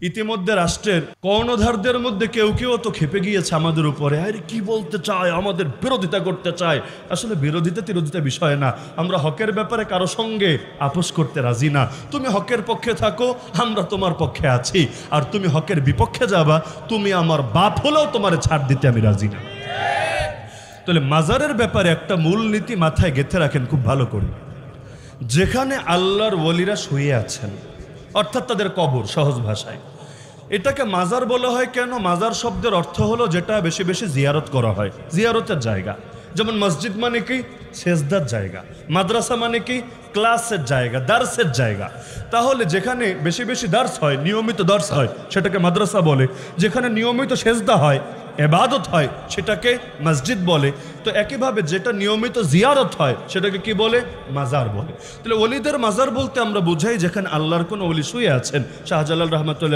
ইতিমধ্যে রাষ্ট্রের কর্ণধারদের মধ্যে কেউ কেউ তো খেপে গিয়েছে আমাদের উপরে, আরে কি বলতে চায়, আমাদের বিরোধিতা করতে চায়। আসলে বিরোধিতা বিষয় না, আমরা হকের ব্যাপারে কারো সঙ্গে আপোষ করতে রাজি না। তুমি হকের পক্ষে থাকো, আমরা তোমার পক্ষে আছি, আর তুমি হকের বিপক্ষে যাবা, তুমি আমার বাপ হলেও তোমার ছাড় দিতে আমি রাজি না। তাহলে মাজারের ব্যাপারে একটা মূলনীতি মাথায় গেঁথে রাখেন খুব ভালো করে। যেখানে আল্লাহর ওলিরা শুয়ে আছেন, অর্থাৎ তাদের কবর, সহজ ভাষায় এটাকে মাজার বলা হয় কেন? মাজার শব্দের অর্থ হলো যেটা বেশি বেশি জিয়ারত করা হয়, জিয়ারতের জায়গা। যেমন মসজিদ মানে কি? সেজদার জায়গা। মাদ্রাসা মানে কি? ক্লাসের জায়গা, দার্সের জায়গা। তাহলে যেখানে বেশি বেশি দার্স হয়, নিয়মিত দার্স হয়, সেটাকে মাদ্রাসা বলে। যেখানে নিয়মিত সেজদা হয়, ইবাদত হয়, সেটাকে মসজিদ বলে। তো একইভাবে যেটা নিয়মিত জিয়ারত হয় সেটাকে কি বলে? মাজার বলে। তাহলে ওলিদের মাজার বলতে আমরা বুঝাই যেখানে আল্লাহর কোনো ওলি শুয়ে আছেন। শাহজালাল রহমতুল্লাহ